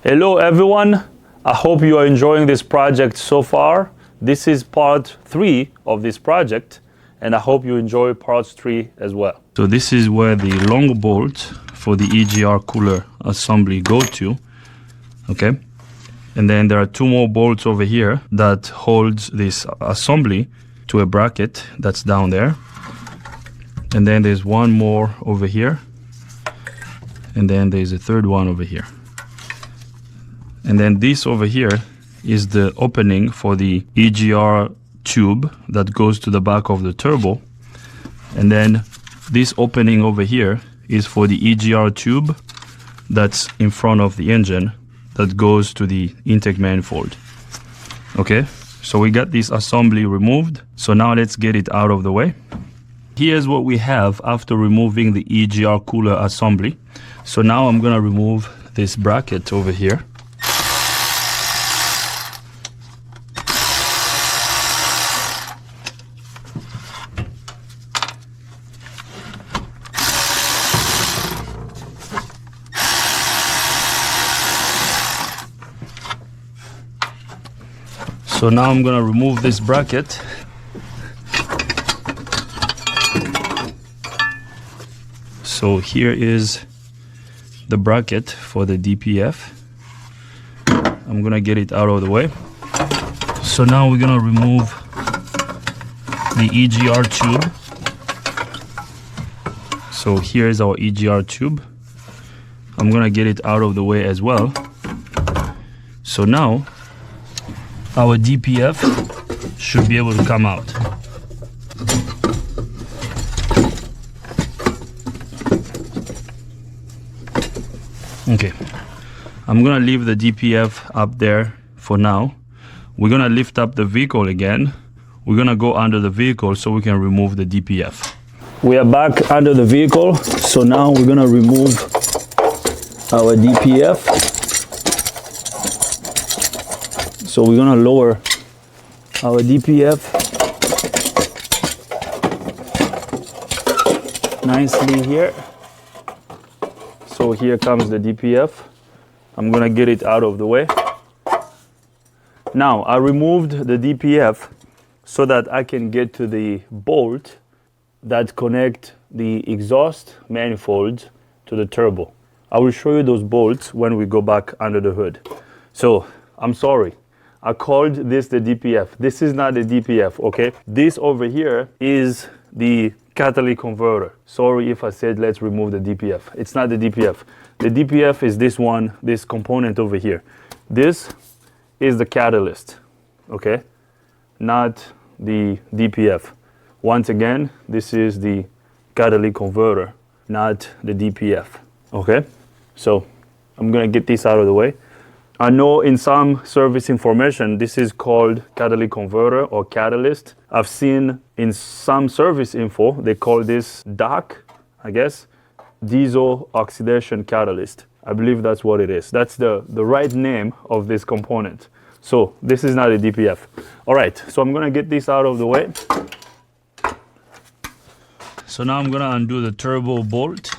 Hello everyone, I hope you are enjoying this project so far. This is part 3 of this project and I hope you enjoy part 3 as well. So this is where the long bolt for the EGR cooler assembly go to, okay? And then there are 2 more bolts over here that holds this assembly to a bracket that's down there. And then there's 1 more over here. And then there's a 3rd one over here. And then this over here is the opening for the EGR tube that goes to the back of the turbo. And then this opening over here is for the EGR tube that's in front of the engine that goes to the intake manifold. Okay, so we got this assembly removed. So now let's get it out of the way. Here's what we have after removing the EGR cooler assembly. So now I'm gonna remove this bracket over here. So now I'm gonna remove this bracket. So here is the bracket for the DPF. I'm gonna get it out of the way. So now we're gonna remove the EGR tube. So here is our EGR tube. I'm gonna get it out of the way as well. So now our DPF should be able to come out. Okay, I'm gonna leave the DPF up there for now. We're gonna lift up the vehicle again. We're gonna go under the vehicle so we can remove the DPF. We are back under the vehicle, so now we're gonna remove our DPF. So we're gonna lower our DPF nicely here. So here comes the DPF. I'm gonna get it out of the way. Now I removed the DPF so that I can get to the bolt that connect the exhaust manifold to the turbo. I will show you those bolts when we go back under the hood. So I'm sorry. I called this the DPF. This is not the DPF, okay? This over here is the catalytic converter. Sorry if I said let's remove the DPF. It's not the DPF. The DPF is this one, this component over here. This is the catalyst, okay? Not the DPF. Once again, this is the catalytic converter, not the DPF, okay? So I'm gonna get this out of the way. I know in some service information, this is called catalytic converter or catalyst. I've seen in some service info, they call this DOC, I guess, diesel oxidation catalyst. I believe that's what it is. That's the right name of this component. So this is not a DPF. All right, so I'm gonna get this out of the way. So now I'm gonna undo the turbo bolt.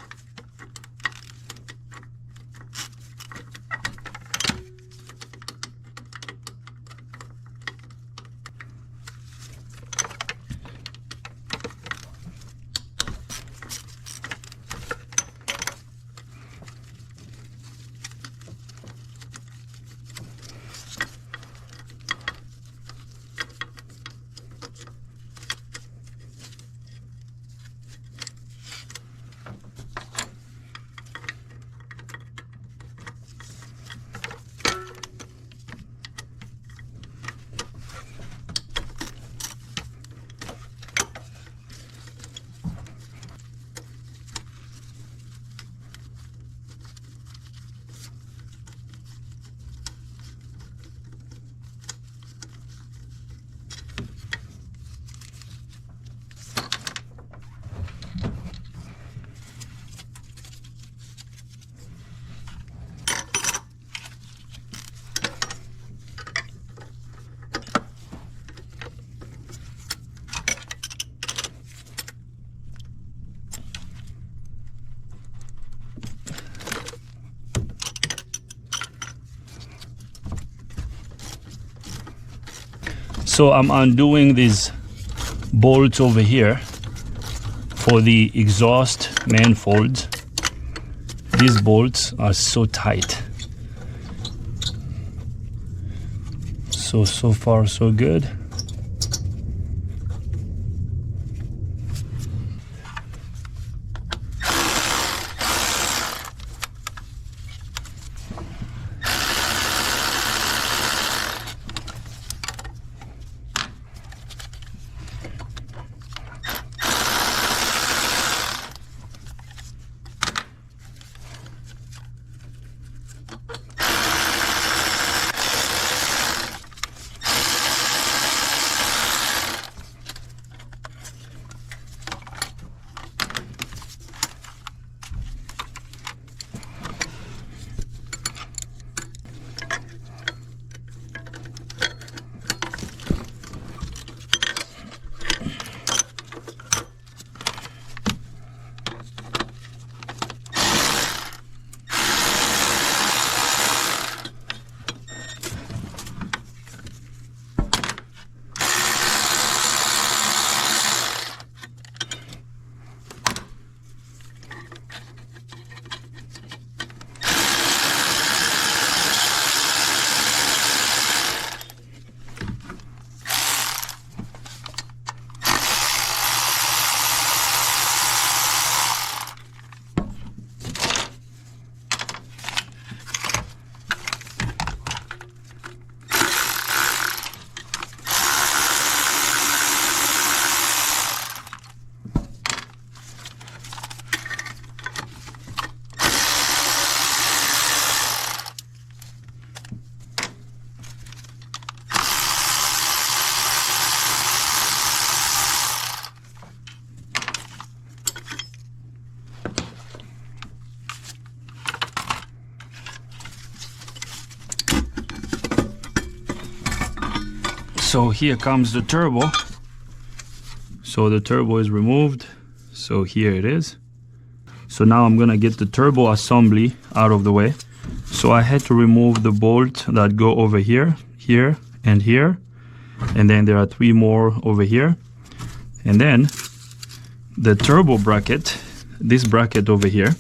So I'm undoing these bolts over here for the exhaust manifolds. These bolts are so tight. So far so good. So here comes the turbo. So the turbo is removed. So here it is. So now I'm gonna get the turbo assembly out of the way. So I had to remove the bolt that go over here, here, and here. And then there are 3 more over here. And then the turbo bracket, this bracket over here,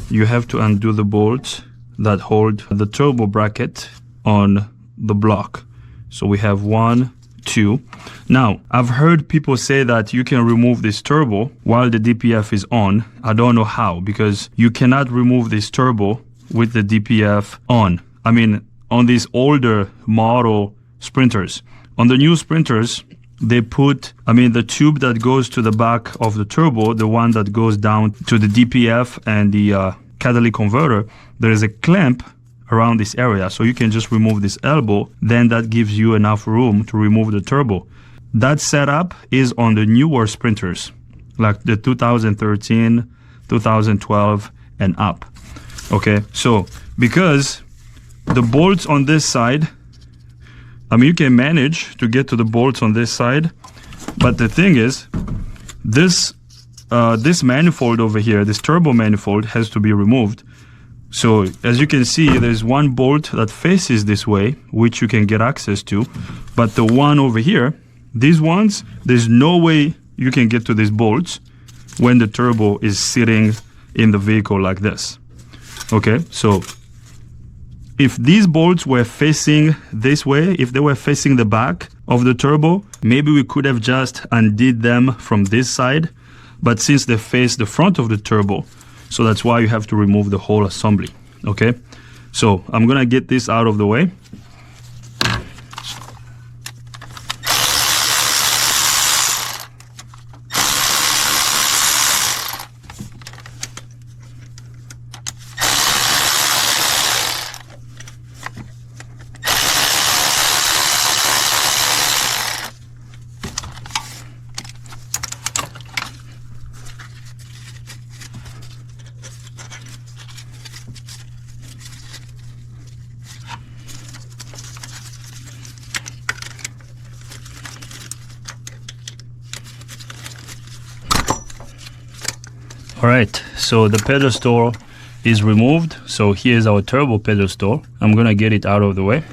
you have to undo the bolts that hold the turbo bracket on the block. So we have 1, 2. Now, I've heard people say that you can remove this turbo while the DPF is on. I don't know how, because you cannot remove this turbo with the DPF on. I mean, on these older model Sprinters. On the new Sprinters, they put, the tube that goes to the back of the turbo, the one that goes down to the DPF and the catalytic converter, there is a clamp around this area, so you can just remove this elbow. Then that gives you enough room to remove the turbo. That setup is on the newer Sprinters, like the 2013, 2012 and up. Okay, so because the bolts on this side, you can manage to get to the bolts on this side, but the thing is, this manifold over here, this turbo manifold, has to be removed. So as you can see, there's one bolt that faces this way, which you can get access to, but the one over here, these ones, there's no way you can get to these bolts when the turbo is sitting in the vehicle like this. Okay, so if these bolts were facing this way, if they were facing the back of the turbo, maybe we could have just undid them from this side, but since they face the front of the turbo, so that's why you have to remove the whole assembly. Okay, so I'm gonna get this out of the way. Alright, so the pedestal is removed. So here's our turbo pedestal. I'm gonna get it out of the way.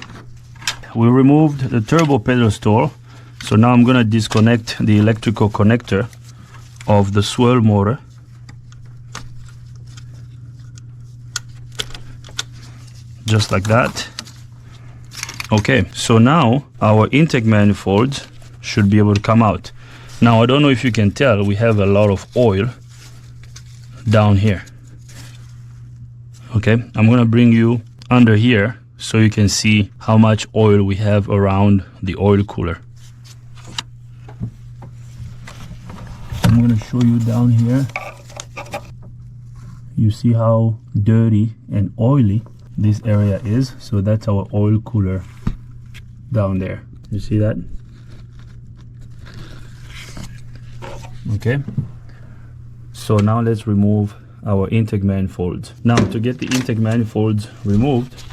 we removed the turbo pedestal. So now I'm gonna disconnect the electrical connector of the swirl motor. Just like that. Okay, so now our intake manifolds should be able to come out. Now I don't know if you can tell, we have a lot of oil down here. Okay, I'm gonna bring you under here so you can see how much oil we have around the oil cooler. I'm gonna show you down here. You see how dirty and oily this area is. So that's our oil cooler down there. You see that? Okay. So now let's remove our intake manifolds. Now to get the intake manifolds removed,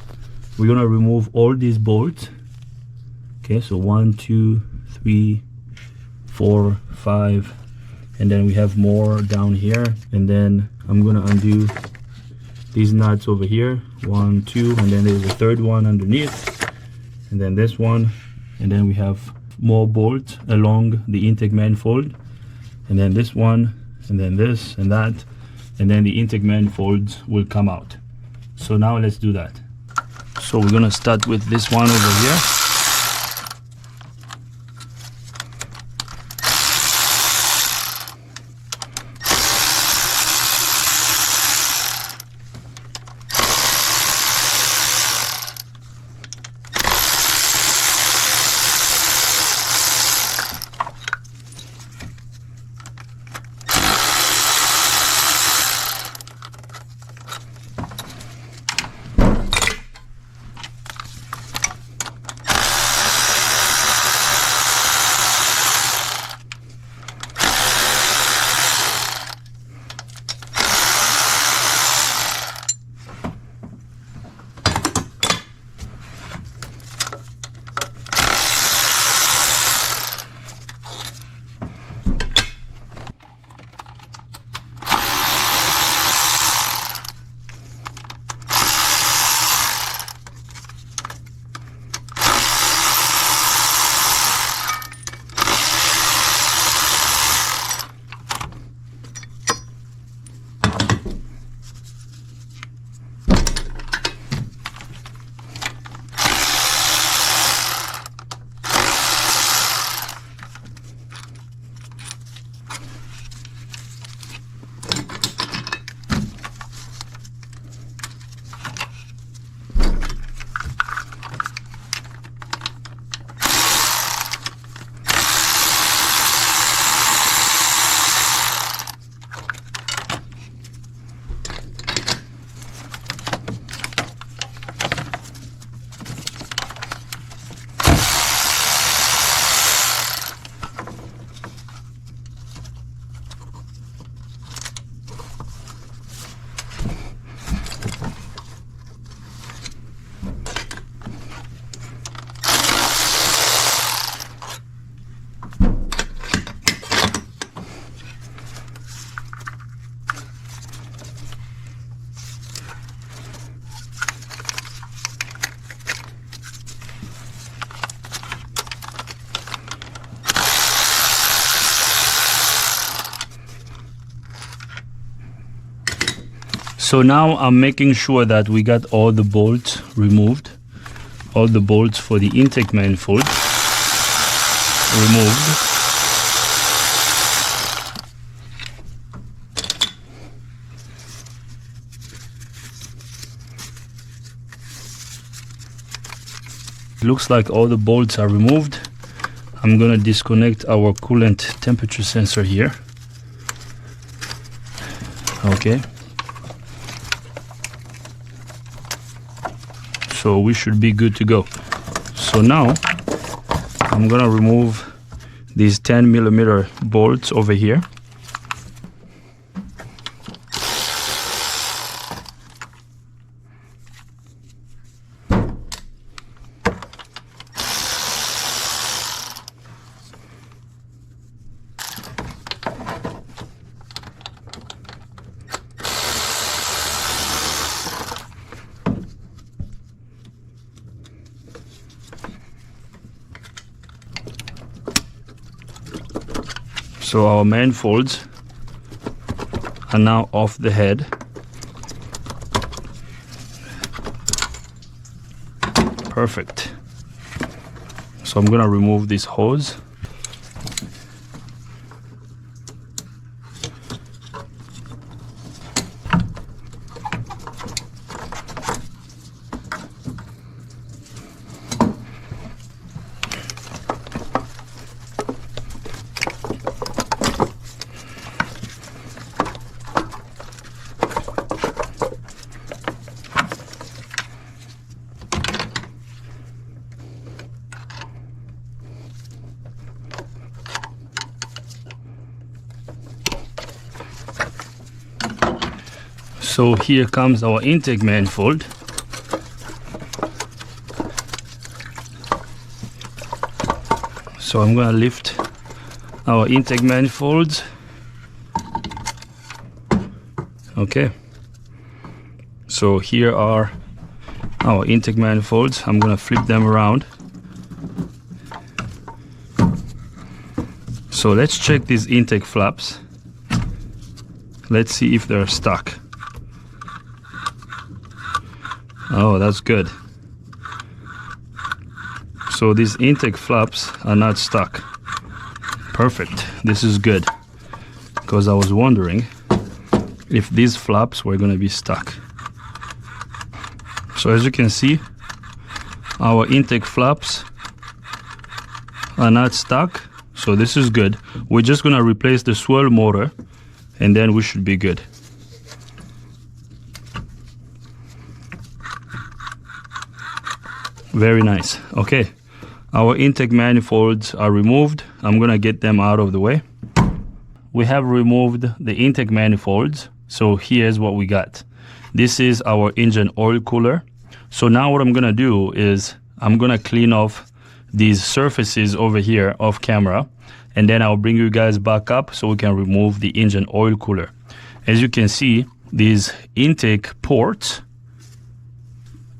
we're gonna remove all these bolts. Okay, so 1, 2, 3, 4, 5, and then we have more down here. And then I'm gonna undo these nuts over here, 1, 2, and then there's a third one underneath, and then this one, and then we have more bolts along the intake manifold, and then this one, and then this and that, and then the intake manifolds will come out. So now let's do that. So we're gonna start with this one over here. So now I'm making sure that we got all the bolts removed, all the bolts for the intake manifold removed. It looks like all the bolts are removed. I'm gonna disconnect our coolant temperature sensor here. Okay. So we should be good to go. So now I'm gonna remove these 10mm bolts over here. So our manifolds are now off the head. Perfect. So I'm gonna remove this hose. So here comes our intake manifold. So I'm gonna lift our intake manifolds. Okay. So here are our intake manifolds. I'm gonna flip them around. So let's check these intake flaps. Let's see if they're stuck. Oh, that's good. So these intake flaps are not stuck. Perfect. This is good, because I was wondering if these flaps were going to be stuck. So as you can see, our intake flaps are not stuck. So this is good. We're just going to replace the swirl motor and then we should be good. Very nice. Okay, our intake manifolds are removed. I'm gonna get them out of the way. We have removed the intake manifolds. So here's what we got. This is our engine oil cooler. So now what I'm gonna do is I'm gonna clean off these surfaces over here off camera, and then I'll bring you guys back up so we can remove the engine oil cooler. As you can see, these intake ports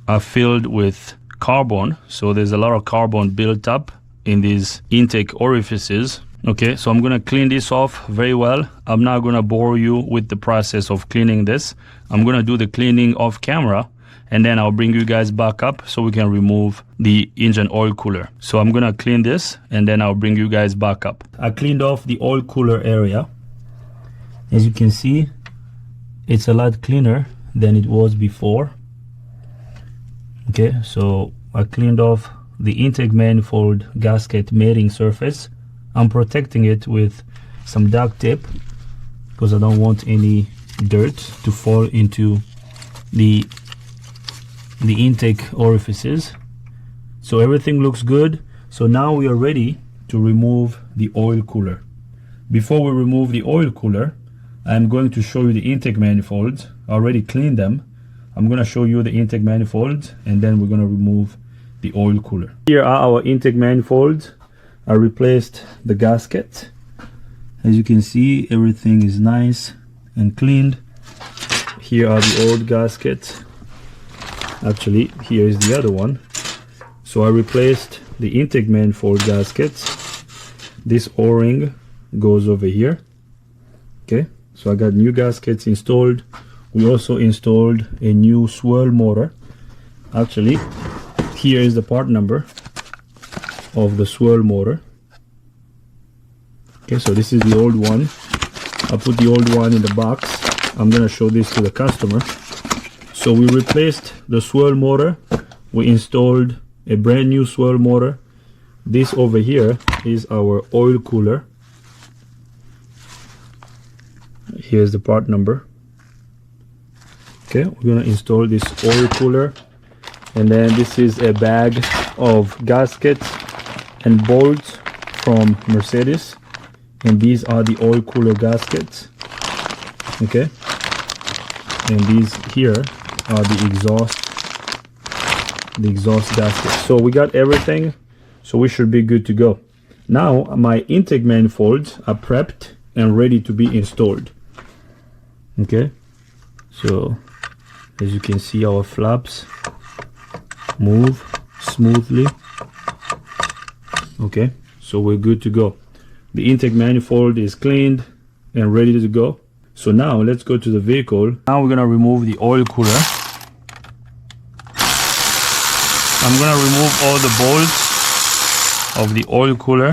are filled with carbon, so there's a lot of carbon built up in these intake orifices. Okay, so I'm gonna clean this off very well. I'm not gonna bore you with the process of cleaning this. I'm gonna do the cleaning off camera, and then I'll bring you guys back up so we can remove the engine oil cooler. So I'm gonna clean this and then I'll bring you guys back up. I cleaned off the oil cooler area. As you can see, it's a lot cleaner than it was before. Okay, so I cleaned off the intake manifold gasket mating surface. I'm protecting it with some duct tape because I don't want any dirt to fall into the intake orifices. So everything looks good. So now we are ready to remove the oil cooler. Before we remove the oil cooler, I'm going to show you the intake manifolds. I already cleaned them. I'm going to show you the intake manifolds and then we're going to remove the oil cooler. Here are our intake manifolds. I replaced the gasket. As you can see, everything is nice and cleaned. Here are the old gaskets. Actually, here is the other one. So I replaced the intake manifold gaskets. This O-ring goes over here. Okay, so I got new gaskets installed. We also installed a new swirl motor. Actually, here is the part number of the swirl motor. Okay, so this is the old one. I put the old one in the box. I'm gonna show this to the customer. So we replaced the swirl motor. We installed a brand new swirl motor. This over here is our oil cooler. Here's the part number. Okay, we're gonna install this oil cooler, and then this is a bag of gaskets and bolts from Mercedes, and these are the oil cooler gaskets. Okay, and these here are the exhaust gaskets. So we got everything, so we should be good to go. Now my intake manifolds are prepped and ready to be installed. Okay, so as you can see, our flaps move smoothly. Okay, so we're good to go. The intake manifold is cleaned and ready to go. So now let's go to the vehicle. Now we're gonna remove the oil cooler. I'm gonna remove all the bolts of the oil cooler.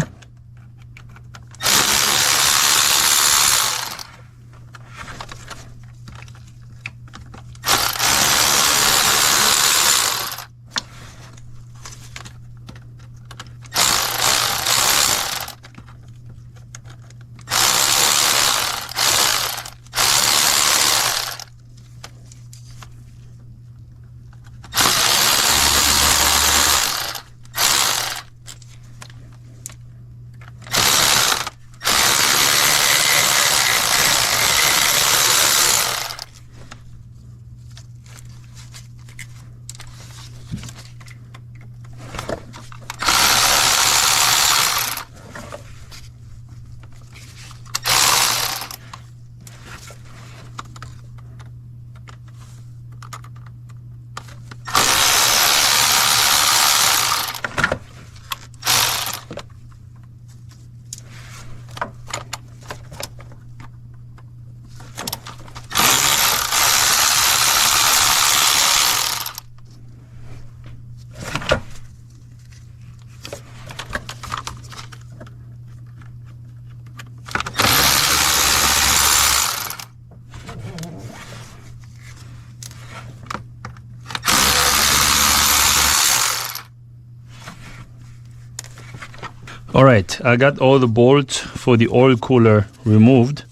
Alright, I got all the bolts for the oil cooler removed.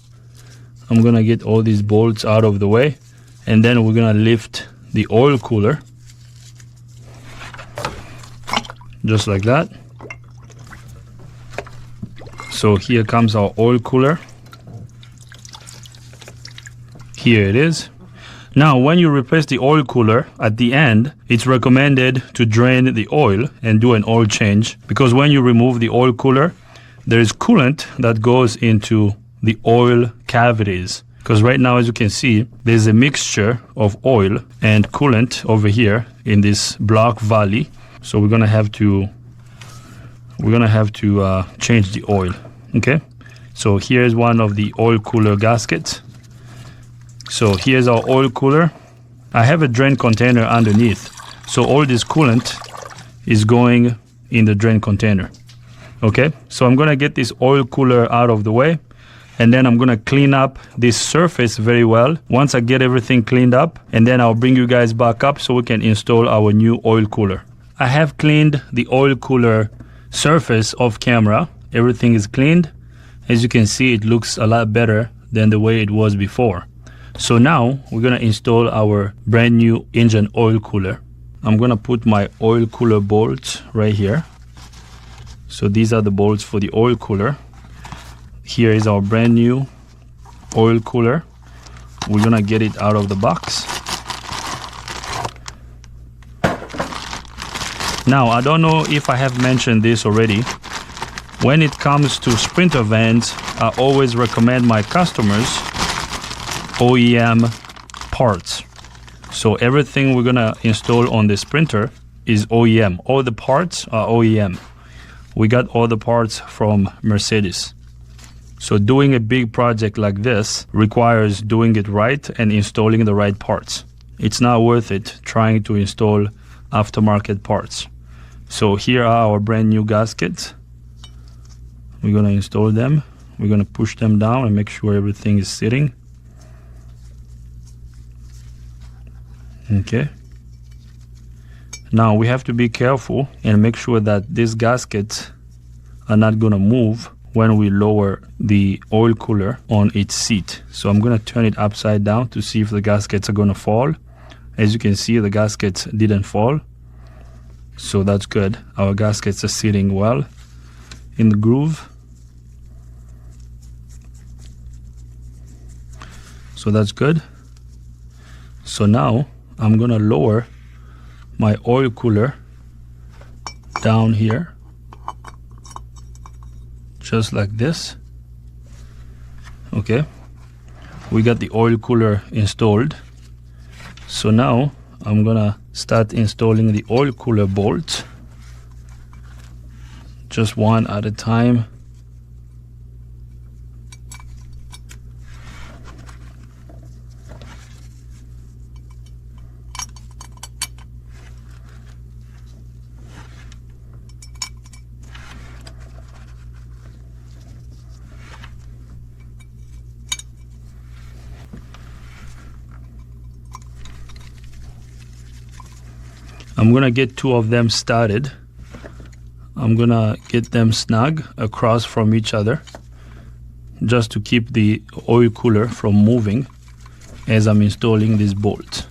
I'm gonna get all these bolts out of the way, and then we're gonna lift the oil cooler just like that. So here comes our oil cooler. Here it is. Now when you replace the oil cooler, at the end it's recommended to drain the oil and do an oil change, because when you remove the oil cooler there is coolant that goes into the oil cavities, because right now, as you can see, there's a mixture of oil and coolant over here in this block valley. So we're gonna have to change the oil. Okay, so here's one of the oil cooler gaskets. So here's our oil cooler. I have a drain container underneath, so all this coolant is going in the drain container. Okay, so I'm gonna get this oil cooler out of the way, and then I'm gonna clean up this surface very well. Once I get everything cleaned up, and then I'll bring you guys back up so we can install our new oil cooler. I have cleaned the oil cooler surface off camera. Everything is cleaned. As you can see, it looks a lot better than the way it was before. So now we're gonna install our brand new engine oil cooler. I'm gonna put my oil cooler bolts right here. So these are the bolts for the oil cooler. Here is our brand new oil cooler. We're gonna get it out of the box. Now, I don't know if I have mentioned this already. When it comes to Sprinter vans, I always recommend my customers OEM parts. So everything we're gonna install on the Sprinter is OEM. All the parts are OEM. We got all the parts from Mercedes. So doing a big project like this requires doing it right and installing the right parts. It's not worth it trying to install aftermarket parts. So here are our brand new gaskets. We're gonna install them. We're gonna push them down and make sure everything is sitting. Okay. Now we have to be careful and make sure that these gaskets are not gonna move when we lower the oil cooler on its seat. So I'm gonna turn it upside down to see if the gaskets are gonna fall. As you can see, the gaskets didn't fall. So that's good. Our gaskets are sitting well in the groove. So that's good. So now I'm gonna lower my oil cooler down here, just like this. Okay, we got the oil cooler installed. So now I'm gonna start installing the oil cooler bolts, just one at a time. I'm gonna get two of them started. I'm gonna get them snug across from each other just to keep the oil cooler from moving as I'm installing this bolt.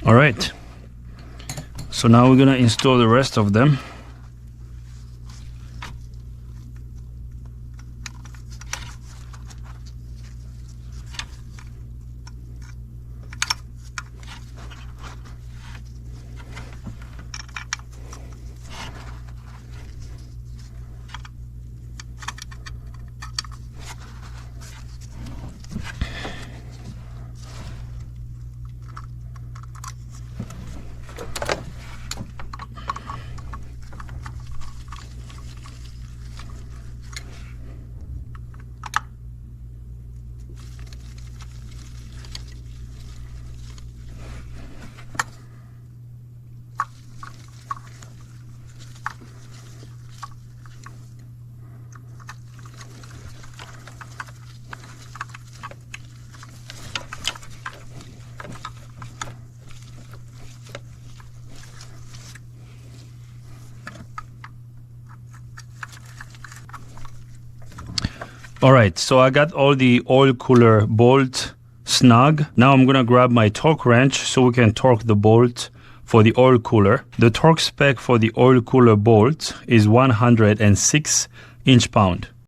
All right, so now we're gonna install the rest of them. All right, so I got all the oil cooler bolt snug. Now I'm gonna grab my torque wrench so we can torque the bolt for the oil cooler. The torque spec for the oil cooler bolt is 106 inch-pound.